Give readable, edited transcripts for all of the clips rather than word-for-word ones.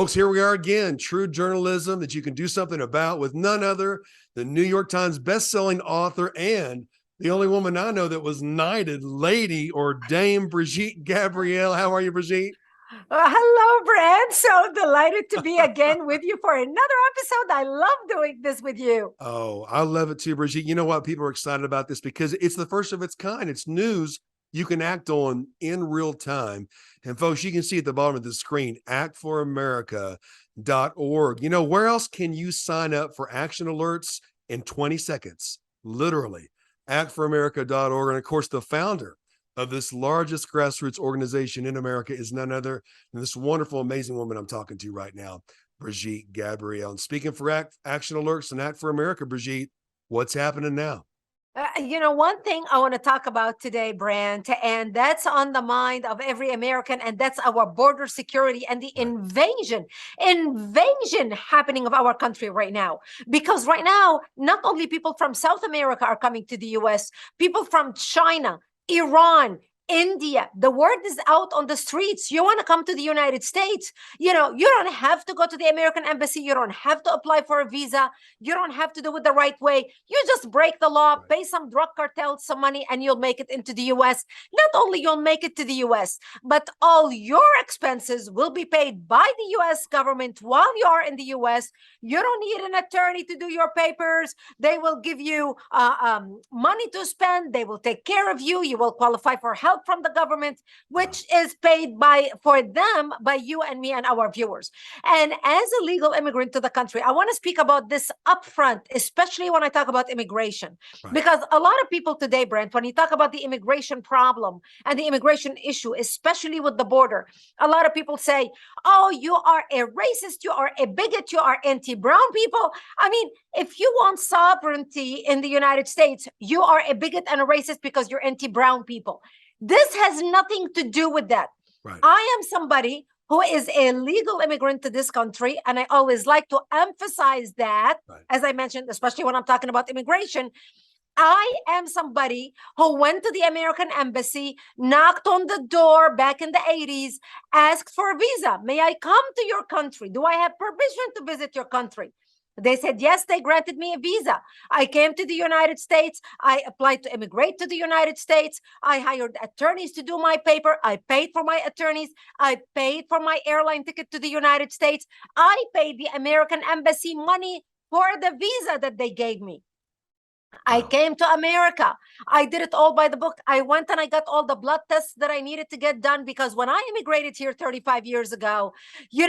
Folks, here we are again. True journalism that you can do something about with none other than New York Times bestselling author and the only woman I know that was knighted, Lady or Dame Brigitte Gabrielle. How are you, Brigitte? Hello, Brad. So delighted to be again with you for another episode. I love doing this with you. Oh, I love it too, Brigitte. You know what? People are excited about this because it's the first of its kind. It's news you can act on in real time. And folks, you can see at the bottom of the screen, actforamerica.org. You know, where else can you sign up for action alerts in 20 seconds? Literally, actforamerica.org. And of course, the founder of this largest grassroots organization in America is none other than this wonderful, amazing woman I'm talking to right now, Brigitte Gabrielle. And speaking for Action Alerts and Act for America, Brigitte, what's happening now? One thing I want to talk about today, Brant, and that's on the mind of every American, and that's our border security and the invasion happening of our country right now. Because right now, not only people from South America are coming to the US, people from China, Iran, India, the word is out on the streets. You want to come to the United States, you don't have to go to the American embassy. You don't have to apply for a visa. You don't have to do it the right way. You just break the law, pay some drug cartels some money, and you'll make it into the US. Not only you'll make it to the US, but all your expenses will be paid by the US government while you are in the US. You don't need an attorney to do your papers. They will give you money to spend. They will take care of you. You will qualify for help from the government, which is paid for them by you and me and our viewers. And as a legal immigrant to the country, I want to speak about this upfront, especially when I talk about immigration, because a lot of people today, Brent, when you talk about the immigration problem and the immigration issue, especially with the border, a lot of people say, oh, you are a racist, you are a bigot, you are anti-brown people. I mean, if you want sovereignty in the United States, you are a bigot and a racist because you're anti-brown people. This has nothing to do with that. I am somebody who is a legal immigrant to this country, and I always like to emphasize that, as I mentioned, especially when I'm talking about immigration. I am somebody who went to the American embassy, knocked on the door back in the 80s, asked for a visa. May I come to your country? Do I have permission to visit your country? They said, yes, they granted me a visa. I came to the United States. I applied to immigrate to the United States. I hired attorneys to do my paper. I paid for my attorneys. I paid for my airline ticket to the United States. I paid the American embassy money for the visa that they gave me. I came to America. I did it all by the book. I went and I got all the blood tests that I needed to get done, because when I immigrated here 35 years ago, you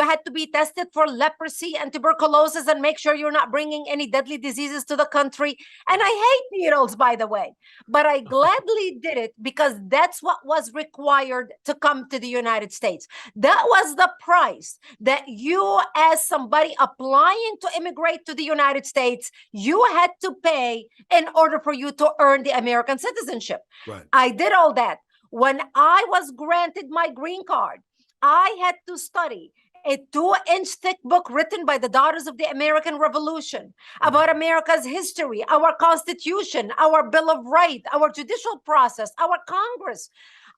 had to be tested for leprosy and tuberculosis and make sure you're not bringing any deadly diseases to the country. And I hate needles, by the way, but I gladly did it because that's what was required to come to the United States. That was the price that you, as somebody applying to immigrate to the United States, you had to pay in order for you to earn the American citizenship. I did all that. When I was granted my green card, I had to study a 2-inch thick book written by the Daughters of the American Revolution about America's history, our Constitution, our Bill of Rights, our judicial process, our Congress.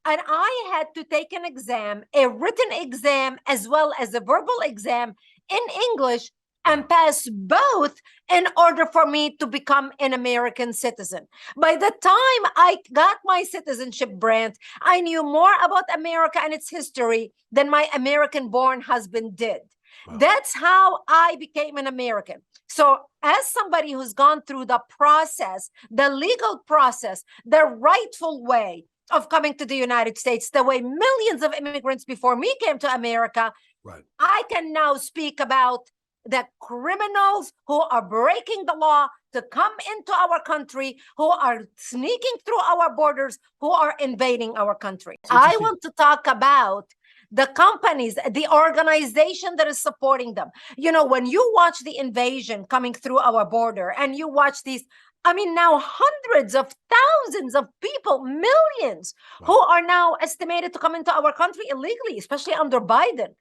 And I had to take an exam, a written exam, as well as a verbal exam in English, and pass both in order for me to become an American citizen. By the time I got my citizenship, Brent, I knew more about America and its history than my American-born husband did. That's how I became an American. So as somebody who's gone through the process, the legal process, the rightful way of coming to the United States, the way millions of immigrants before me came to America, I can now speak about the criminals who are breaking the law to come into our country, who are sneaking through our borders, who are invading our country. I want to talk about the companies, the organization that is supporting them. When you watch the invasion coming through our border and you watch these, now hundreds of thousands of people, millions, who are now estimated to come into our country illegally, especially under Biden.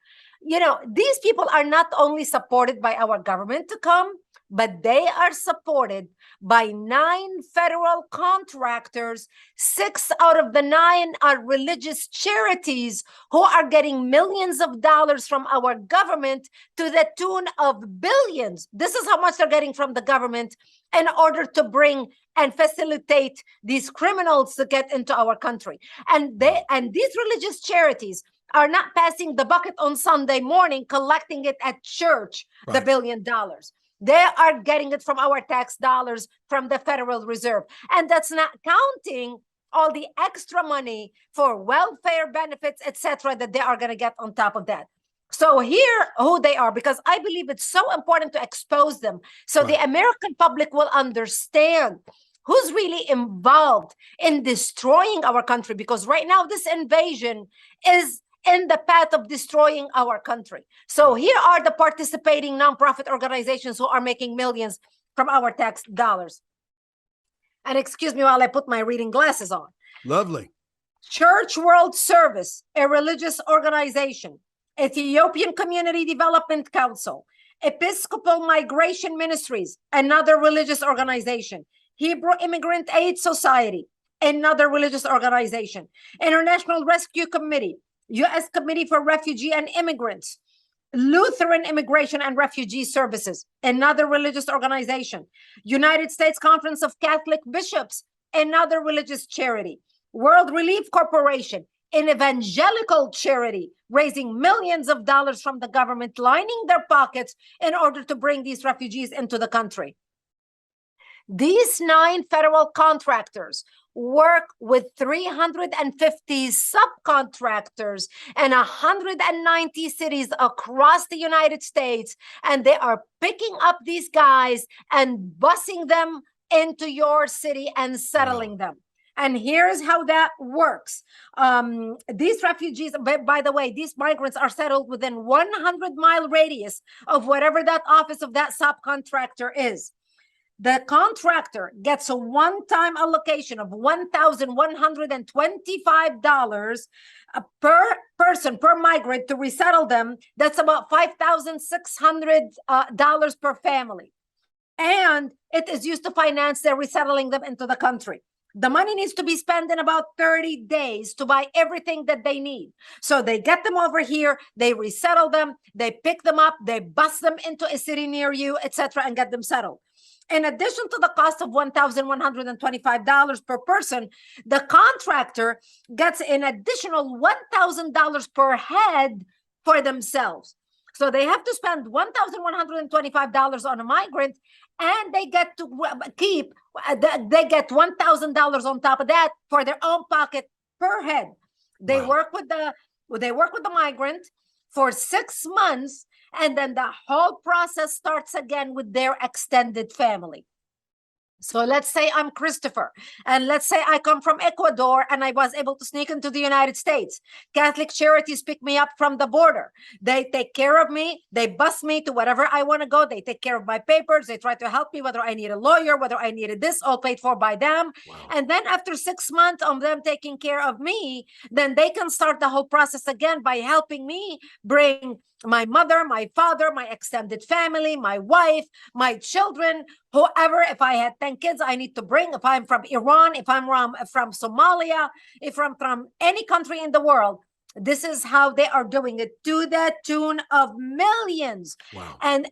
These people are not only supported by our government to come, but they are supported by 9 federal contractors. 6 out of the 9 are religious charities who are getting millions of dollars from our government to the tune of billions. This is how much they're getting from the government in order to bring and facilitate these criminals to get into our country. And these religious charities are not passing the bucket on Sunday morning, collecting it at church, the $1 billion. They are getting it from our tax dollars from the Federal Reserve. And that's not counting all the extra money for welfare benefits, etc., that they are going to get on top of that. So here, who they are, because I believe it's so important to expose them so the American public will understand who's really involved in destroying our country. Because right now, this invasion is in the path of destroying our country. So here are the participating nonprofit organizations who are making millions from our tax dollars. And excuse me while I put my reading glasses on. Lovely. Church World Service, a religious organization. Ethiopian Community Development Council. Episcopal Migration Ministries, another religious organization. Hebrew Immigrant Aid Society, another religious organization. International Rescue Committee. U.S. Committee for Refugee and Immigrants, Lutheran Immigration and Refugee Services, another religious organization, United States Conference of Catholic Bishops, another religious charity, World Relief Corporation, an evangelical charity, raising millions of dollars from the government, lining their pockets in order to bring these refugees into the country. These 9 federal contractors work with 350 subcontractors and 190 cities across the United States, and they are picking up these guys and busing them into your city and settling them. And here's how that works. These refugees, by the way, these migrants are settled within 100-mile radius of whatever that office of that subcontractor is. The contractor gets a one-time allocation of $1,125 per person, per migrant, to resettle them. That's about $5,600 per family. And it is used to finance their resettling them into the country. The money needs to be spent in about 30 days to buy everything that they need. So they get them over here, they resettle them, they pick them up, they bus them into a city near you, etc., and get them settled. In addition to the cost of $1,125 per person, the contractor gets an additional $1,000 per head for themselves. So they have to spend $1,125 on a migrant, and they get to keep, they get $1,000 on top of that for their own pocket per head. They work with the migrant for 6 months, and then the whole process starts again with their extended family. So let's say I'm Christopher, and let's say I come from Ecuador and I was able to sneak into the United States. Catholic Charities pick me up from the border. They take care of me. They bus me to wherever I want to go. They take care of my papers. They try to help me, whether I need a lawyer, whether I needed this, all paid for by them. And then after 6 months of them taking care of me, then they can start the whole process again by helping me bring my mother, my father, my extended family, my wife, my children, whoever. If I had 10 kids, I need to bring. If I'm from Iran, if I'm from Somalia, if I'm from any country in the world, this is how they are doing it, to the tune of millions. And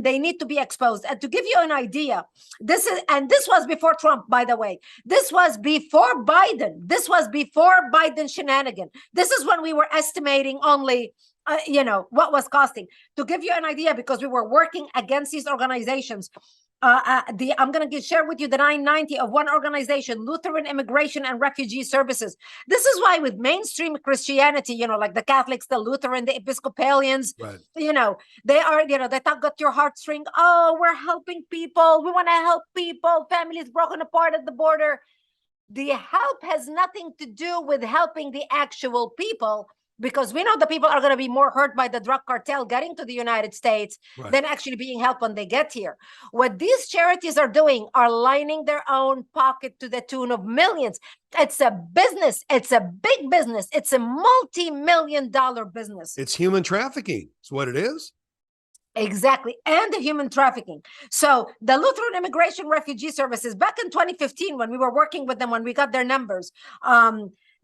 they need to be exposed. And to give you an idea, this was before Trump, by the way. This was before Biden. This was before Biden shenanigan. This is when we were estimating only what was costing. To give you an idea, because we were working against these organizations, I'm going to share with you the 990 of one organization, Lutheran Immigration and Refugee Services. This is why with mainstream Christianity, like the Catholics, the Lutheran, the Episcopalians, they are, they got your heartstring. Oh, we're helping people. We want to help people. Families broken apart at the border. The help has nothing to do with helping the actual people, because we know the people are going to be more hurt by the drug cartel getting to the United States than actually being helped when they get here. What these charities are doing are lining their own pocket to the tune of millions. It's a business. It's a big business. It's a multi-million-dollar business. It's human trafficking. It's what it is. Exactly. And the human trafficking. So the Lutheran Immigration Refugee Services, back in 2015, when we were working with them, when we got their numbers,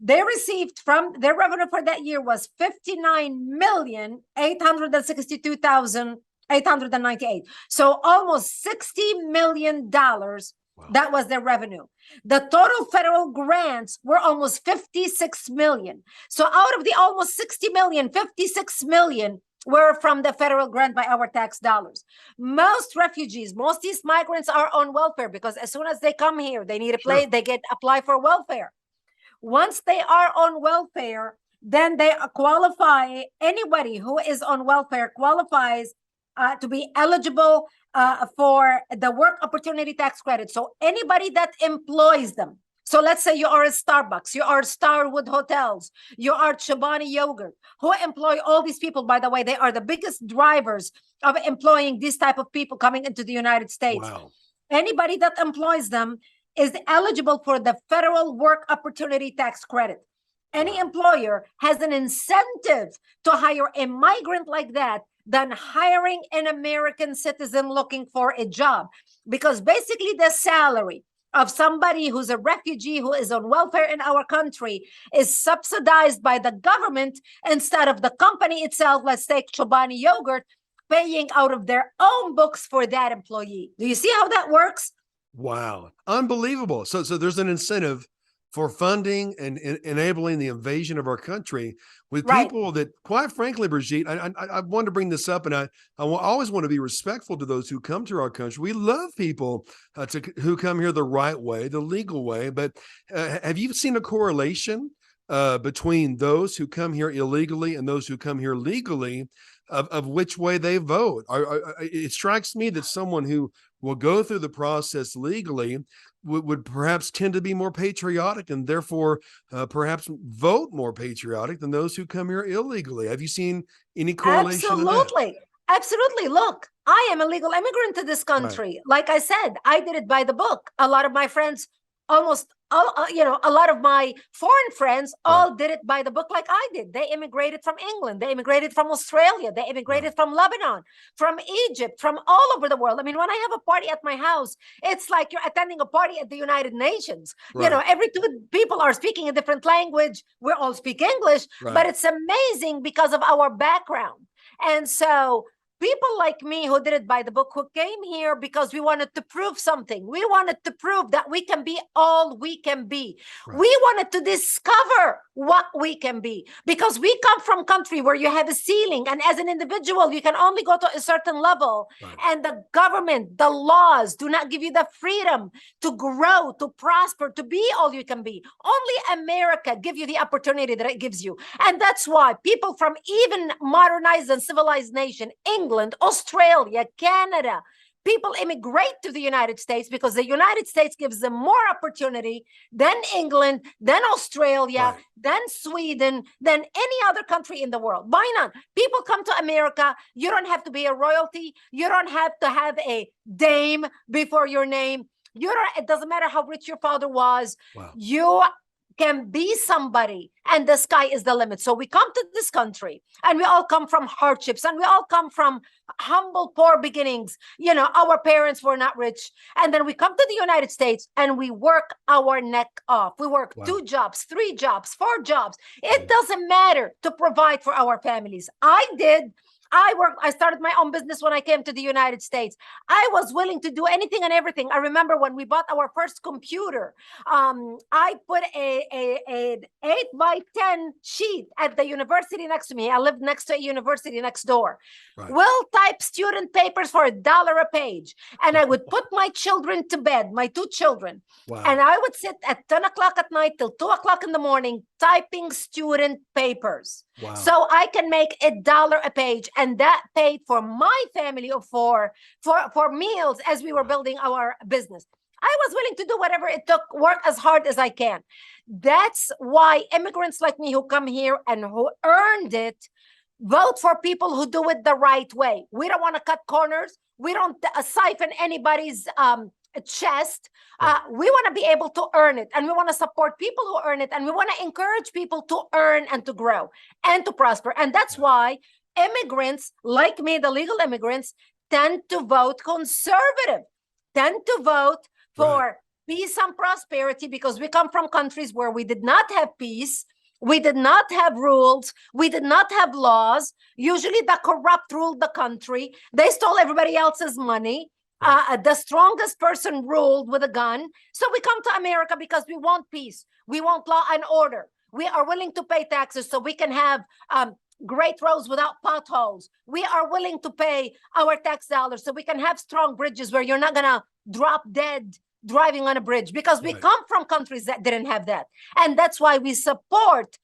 they received from their revenue for that year was 59,862,898. So almost $60 million. Wow. That was their revenue. The total federal grants were almost 56 million. So out of the almost 60 million, 56 million were from the federal grant by our tax dollars. Most refugees, most these migrants are on welfare because as soon as they come here, they need to play, they apply for welfare. Once they are on welfare, then they qualify. Anybody who is on welfare qualifies to be eligible for the work opportunity tax credit. So anybody that employs them. So let's say you are a Starbucks, you are Starwood Hotels, you are Chobani Yogurt, who employ all these people. By the way, they are the biggest drivers of employing these type of people coming into the United States. Wow. Anybody that employs them is eligible for the federal work opportunity tax credit. Any employer has an incentive to hire a migrant like that than hiring an American citizen looking for a job, because basically the salary of somebody who's a refugee who is on welfare in our country is subsidized by the government instead of the company itself. Let's take Chobani Yogurt paying out of their own books for that employee. Do you see how that works? Wow. Unbelievable. So there's an incentive for funding and enabling the invasion of our country with people that, quite frankly, Brigitte, I want to bring this up, and I always want to be respectful to those who come to our country. We love people who come here the right way, the legal way. But have you seen a correlation between those who come here illegally and those who come here legally of which way they vote? It strikes me that someone who will go through the process legally would perhaps tend to be more patriotic and therefore perhaps vote more patriotic than those who come here illegally. Have you seen any correlation? Absolutely. Absolutely. Look, I am a legal immigrant to this country. Like I said, I did it by the book. A lot of my friends, almost all, a lot of my foreign friends all did it by the book like I did. They immigrated from England. They immigrated from Australia. They immigrated from Lebanon, from Egypt, from all over the world. I mean, when I have a party at my house, it's like you're attending a party at the United Nations. Every two people are speaking a different language. We all speak English, but it's amazing because of our background. And so people like me who did it by the book, who came here because we wanted to prove something. We wanted to prove that we can be all we can be. We wanted to discover what we can be, because we come from a country where you have a ceiling, and as an individual, you can only go to a certain level. And the government, the laws do not give you the freedom to grow, to prosper, to be all you can be. Only America gives you the opportunity that it gives you. And that's why people from even modernized and civilized nation, England, Australia, Canada, people immigrate to the United States because the United States gives them more opportunity than England, than Australia, than Sweden, than any other country in the world. Why not? People come to America. You don't have to be a royalty. You don't have to have a dame before your name. It doesn't matter how rich your father was. You can be somebody, and the sky is the limit. So we come to this country, and we all come from hardships, and we all come from humble, poor beginnings. Our parents were not rich. And then we come to the United States, and we work our neck off. We work 2 jobs, 3 jobs, 4 jobs. It doesn't matter to provide for our families. I started my own business when I came to the United States. I was willing to do anything and everything. I remember when we bought our first computer, I put an 8x10 sheet at the university next to me. I lived next to a university next door. We'll type student papers for $1 a page. And I would put my children to bed, my 2 children. And I would sit at 10 o'clock at night till 2 o'clock in the morning typing student papers. So I can make $1 a page. And that paid for my family for meals as we were building our business. I was willing to do whatever it took, work as hard as I can. That's why immigrants like me who come here and who earned it vote for people who do it the right way. We don't want to cut corners. We don't siphon anybody's chest. We want to be able to earn it, and we want to support people who earn it, and we want to encourage people to earn and to grow and to prosper. And that's why immigrants like me, the legal immigrants, tend to vote conservative, tend to vote for peace and prosperity, because we come from countries where we did not have peace, we did not have rules, we did not have laws. Usually the corrupt ruled the country. They stole everybody else's money. The strongest person ruled with a gun. So we come to America because we want peace. We want law and order. We are willing to pay taxes so we can have great roads without potholes. We are willing to pay our tax dollars so we can have strong bridges where you're not going to drop dead driving on a bridge, because we come from countries that didn't have that. And that's why we support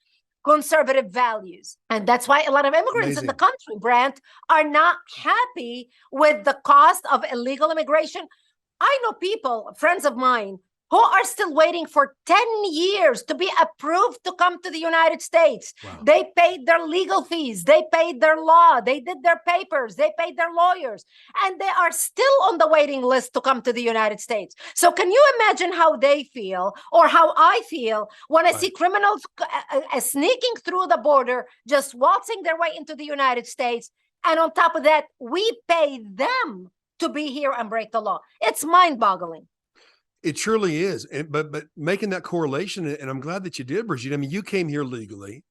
conservative values. And that's why a lot of immigrants in the country, Brant, are not happy with the cost of illegal immigration. I know people, friends of mine, who are still waiting for 10 years to be approved to come to the United States. Wow. They paid their legal fees, they paid their law, they did their papers, they paid their lawyers, and they are still on the waiting list to come to the United States. So can you imagine how they feel, or how I feel, when I see criminals sneaking through the border, just waltzing their way into the United States, and on top of that, we pay them to be here and break the law? It's mind-boggling. It truly is. But making that correlation, and I'm glad that you did, Brigitte. I mean, you came here legally,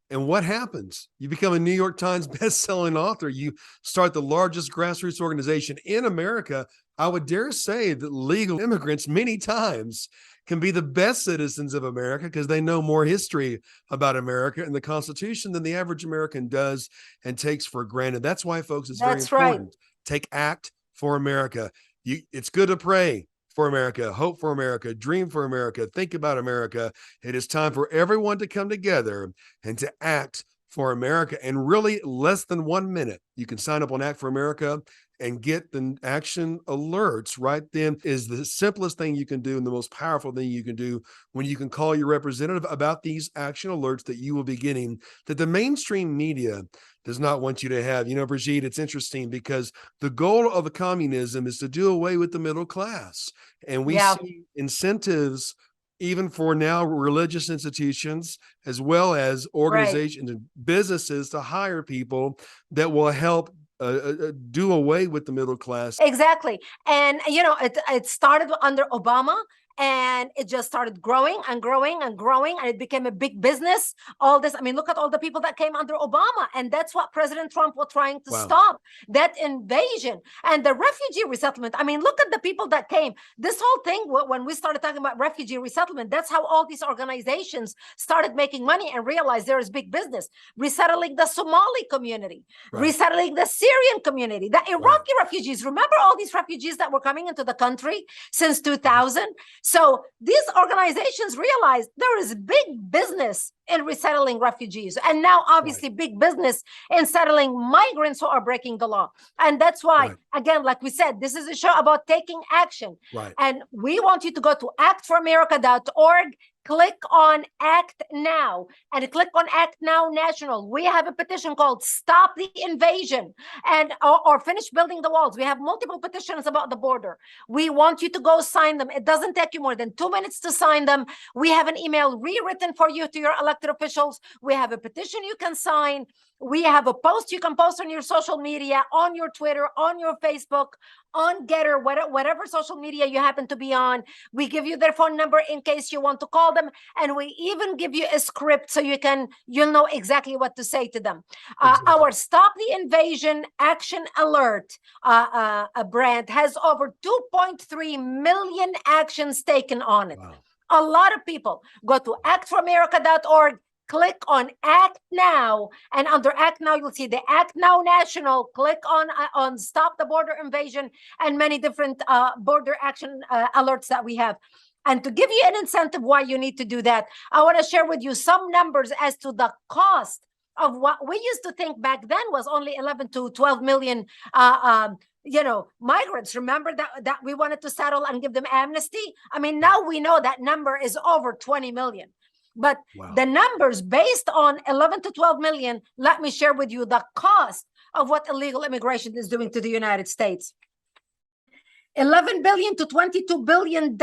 and what happens? You become a New York Times best-selling author. You start the largest grassroots organization in America. I would dare say that legal immigrants many times can be the best citizens of America because they know more history about America and the Constitution than the average American does and takes for granted. That's why, folks, it's very important. Take act for America. It's good to pray for America, hope for America, dream for America, think about America. It is time for everyone to come together and to act for America. And really, less than 1 minute, you can sign up on Act for America and get the action alerts right then. Is the simplest thing you can do and the most powerful thing you can do, when you can call your representative about these action alerts that you will be getting, that the mainstream media does not want you to have. You know, Brigitte, it's interesting because the goal of the communism is to do away with the middle class. And we see incentives even for now religious institutions, as well as organizations and businesses, to hire people that will help do away with the middle class. Exactly. And, you know, it started under Obama, and it just started growing and growing and growing, and it became a big business. All this, I mean, look at all the people that came under Obama, and that's what President Trump was trying to stop, that invasion and the refugee resettlement. I mean, look at the people that came. This whole thing, when we started talking about refugee resettlement, that's how all these organizations started making money and realized there is big business. Resettling the Somali community, resettling the Syrian community, the Iraqi refugees. Remember all these refugees that were coming into the country since 2000? So these organizations realized there is big business in resettling refugees, and now obviously big business in settling migrants who are breaking the law. And that's why, again, like we said, this is a show about taking action. And we want you to go to actforamerica.org, click on Act Now, and click on Act Now National. We have a petition called Stop the Invasion, and or Finish Building the Walls. We have multiple petitions about the border. We want you to go sign them. It doesn't take you more than 2 minutes to sign them. We have an email rewritten for you to your elected officials. We have a petition you can sign. We have a post you can post on your social media, on your Twitter, on your Facebook, on Getter, whatever social media you happen to be on. We give you their phone number in case you want to call them, and we even give you a script so you'll know exactly what to say to them. Our Stop the Invasion Action Alert brand has over 2.3 million actions taken on it. A lot of people. Go to actforamerica.org, click on Act Now, and under Act Now, you'll see the Act Now National. Click on Stop the Border Invasion and many different border action alerts that we have. And to give you an incentive why you need to do that, I want to share with you some numbers as to the cost of what we used to think back then was only 11 to 12 million migrants. Remember that we wanted to settle and give them amnesty? I mean, now we know that number is over 20 million. But the numbers based on 11 to 12 million, let me share with you the cost of what illegal immigration is doing to the United States. $11 billion to $22 billion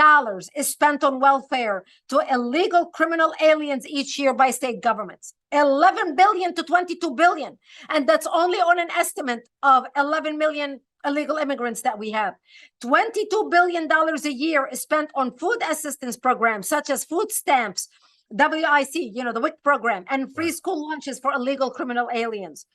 is spent on welfare to illegal criminal aliens each year by state governments. 11 billion to 22 billion. And that's only on an estimate of 11 million illegal immigrants that we have. $22 billion a year is spent on food assistance programs such as food stamps, WIC, the WIC program, and free school lunches for illegal criminal aliens.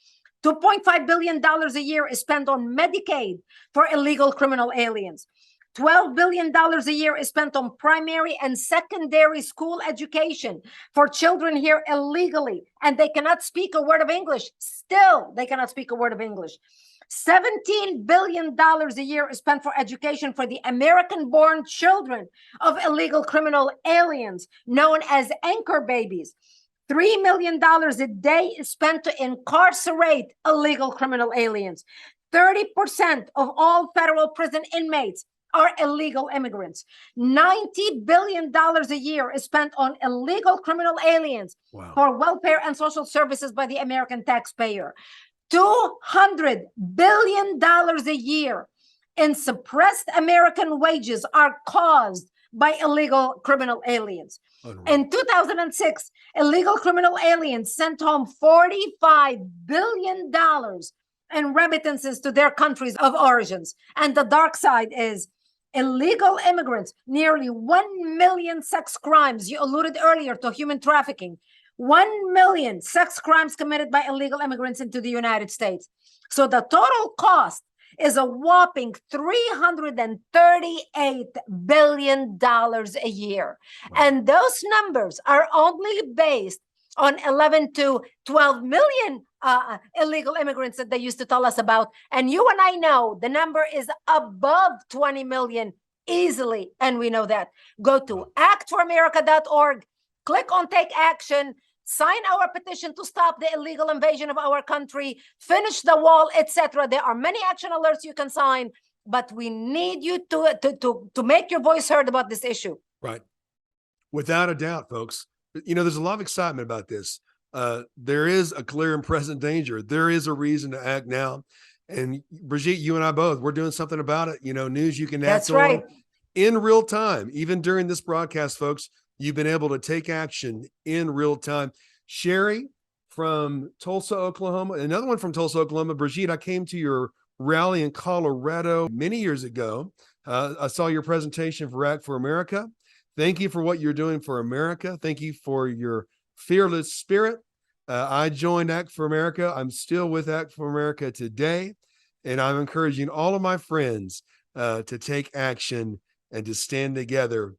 $2.5 billion a year is spent on Medicaid for illegal criminal aliens. $12 billion a year is spent on primary and secondary school education for children here illegally, and they cannot speak a word of English. Still, they cannot speak a word of English. $17 billion a year is spent for education for the American-born children of illegal criminal aliens, known as anchor babies. $3 million a day is spent to incarcerate illegal criminal aliens. 30% of all federal prison inmates are illegal immigrants. $90 billion a year is spent on illegal criminal aliens for welfare and social services by the American taxpayer. $200 billion a year in suppressed American wages are caused by illegal criminal aliens. In 2006, illegal criminal aliens sent home $45 billion in remittances to their countries of origins. And the dark side is illegal immigrants, nearly 1 million sex crimes. You alluded earlier to human trafficking. 1 million sex crimes committed by illegal immigrants into the United States. So the total cost is a whopping $338 billion a year. And those numbers are only based on 11 to 12 million illegal immigrants that they used to tell us about. And you and I know the number is above 20 million easily. And we know that. Go to actforamerica.org, click on Take Action, sign our petition to stop the illegal invasion of our country, finish the wall, etc. There are many action alerts you can sign, but we need you to make your voice heard about this issue. Right. Without a doubt, folks. There's a lot of excitement about this. There is a clear and present danger. There is a reason to act now. And Brigitte, you and I both, we're doing something about it. News you can act on in real time. Even during this broadcast, folks, you've been able to take action in real time. Sherry from Tulsa, Oklahoma, another one from Tulsa, Oklahoma. Brigitte, I came to your rally in Colorado many years ago. I saw your presentation for Act for America. Thank you for what you're doing for America. Thank you for your fearless spirit. I joined Act for America. I'm still with Act for America today. And I'm encouraging all of my friends to take action and to stand together.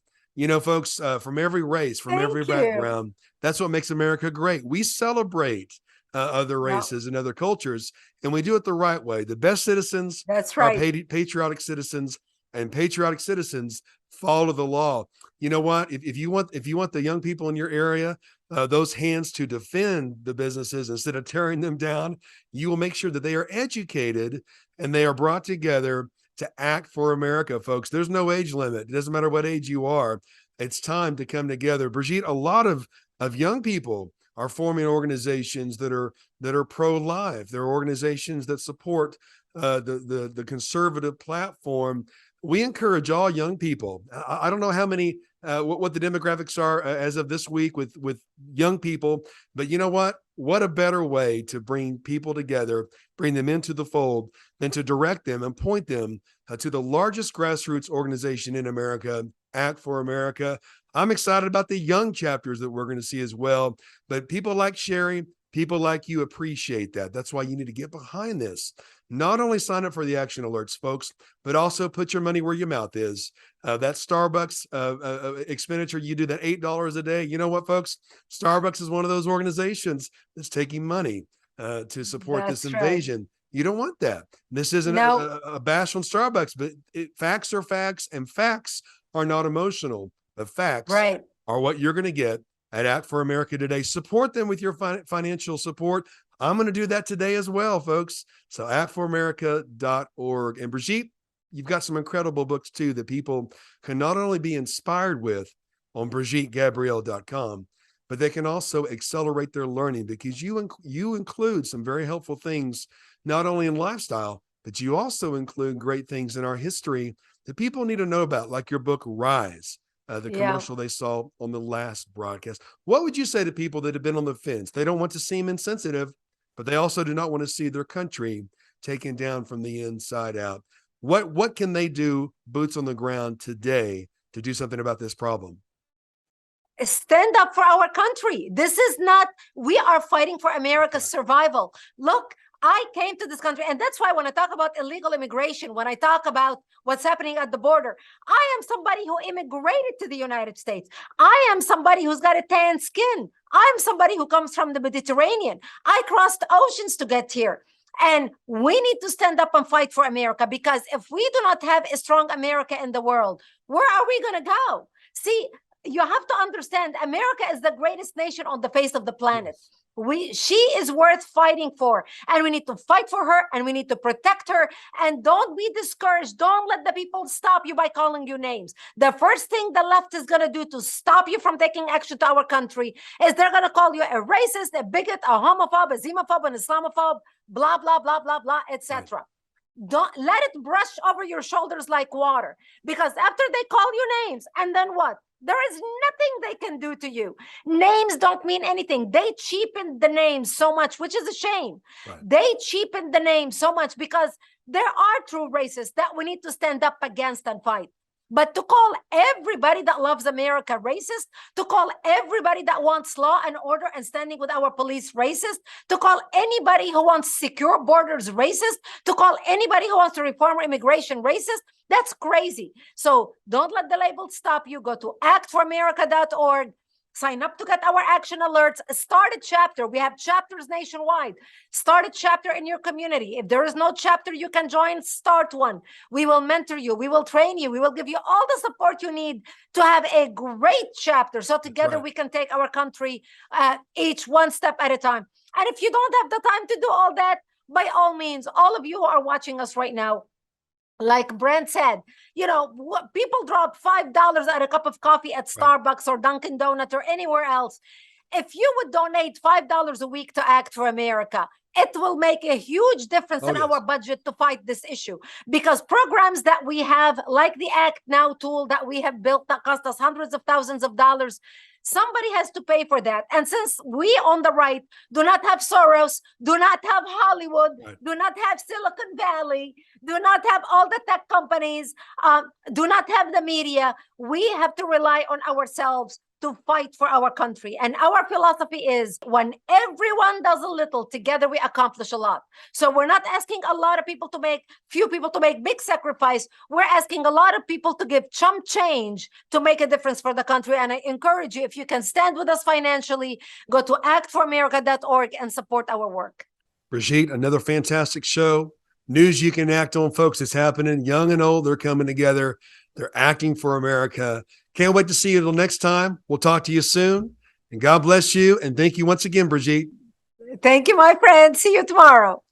Folks, from every race, from every background, that's what makes America great. We celebrate other races and other cultures, and we do it the right way. The best citizens are patriotic citizens, and patriotic citizens follow the law. You know what? If you want the young people in your area, those hands to defend the businesses instead of tearing them down, you will make sure that they are educated and they are brought together to act for America, folks. There's no age limit. It doesn't matter what age you are. It's time to come together. Brigitte, a lot of young people are forming organizations that are pro-life. They're organizations that support the conservative platform. We encourage all young people. I don't know how many, what the demographics are as of this week with young people, but you know what? What a better way to bring people together, bring them into the fold, than to direct them and point them to the largest grassroots organization in America, Act for America. I'm excited about the young chapters that we're going to see as well. But people like Sherry, people like you appreciate that. That's why you need to get behind this. Not only sign up for the action alerts, folks, but also put your money where your mouth is. That Starbucks expenditure, you do that $8 a day. You know what, folks? Starbucks is one of those organizations that's taking money to support this invasion. You don't want that. This isn't a bash on Starbucks, but facts are facts, and facts are not emotional. The facts are what you're going to get at Act for America today. Support them with your financial support. I'm going to do that today as well, folks. So actforamerica.org. And Brigitte, you've got some incredible books too that people can not only be inspired with on BrigitteGabrielle.com, but they can also accelerate their learning, because you include some very helpful things, not only in lifestyle, but you also include great things in our history that people need to know about, like your book, Rise, the Yeah. commercial they saw on the last broadcast? What would you say to people that have been on the fence? They don't want to seem insensitive, but they also do not want to see their country taken down from the inside out. What can they do, boots on the ground today, to do something about this problem? Stand up for our country. This is not, we are fighting for America's survival. Look, I came to this country, and that's why when I talk about illegal immigration, when I talk about what's happening at the border, I am somebody who immigrated to the United States. I am somebody who's got a tan skin. I'm somebody who comes from the Mediterranean. I crossed oceans to get here. And we need to stand up and fight for America, because if we do not have a strong America in the world, where are we going to go? See, you have to understand, America is the greatest nation on the face of the planet. She is worth fighting for, and we need to fight for her, and we need to protect her. And don't be discouraged. Don't let the people stop you by calling you names. The first thing the left is going to do to stop you from taking action to our country is they're going to call you a racist, a bigot, a homophobe, a xenophobe, an Islamophobe, blah, blah, blah, blah, blah, etc. Don't let it brush over your shoulders like water, because after they call you names, and then what? There is nothing they can do to you. Names don't mean anything. They cheapen the name so much, which is a shame. Right. They cheapen the name so much, because there are true racists that we need to stand up against and fight. But to call everybody that loves America racist, to call everybody that wants law and order and standing with our police racist, to call anybody who wants secure borders racist, to call anybody who wants to reform immigration racist, that's crazy. So don't let the label stop you. Go to actforamerica.org. Sign up to get our action alerts. Start a chapter. We have chapters nationwide. Start a chapter in your community. If there is no chapter you can join, start one. We will mentor you. We will train you. We will give you all the support you need to have a great chapter. So together we can take our country each one step at a time. And if you don't have the time to do all that, by all means, all of you who are watching us right now, like Brent said, you know, people drop $5 at a cup of coffee at Starbucks or Dunkin' Donuts or anywhere else. If you would donate $5 a week to Act for America, it will make a huge difference in our budget to fight this issue. Because programs that we have, like the Act Now tool that we have built that cost us hundreds of thousands of dollars, somebody has to pay for that. And since we on the right do not have Soros, do not have Hollywood, do not have Silicon Valley, do not have all the tech companies, do not have the media, we have to rely on ourselves to fight for our country. And our philosophy is, when everyone does a little, together we accomplish a lot. So we're not asking a lot of people to make, few people to make big sacrifice. We're asking a lot of people to give chump change to make a difference for the country. And I encourage you, if you can stand with us financially, go to actforamerica.org and support our work. Brigitte, another fantastic show. News you can act on, folks. It's happening. Young and old, they're coming together. They're acting for America. Can't wait to see you until next time. We'll talk to you soon. And God bless you. And thank you once again, Brigitte. Thank you, my friend. See you tomorrow.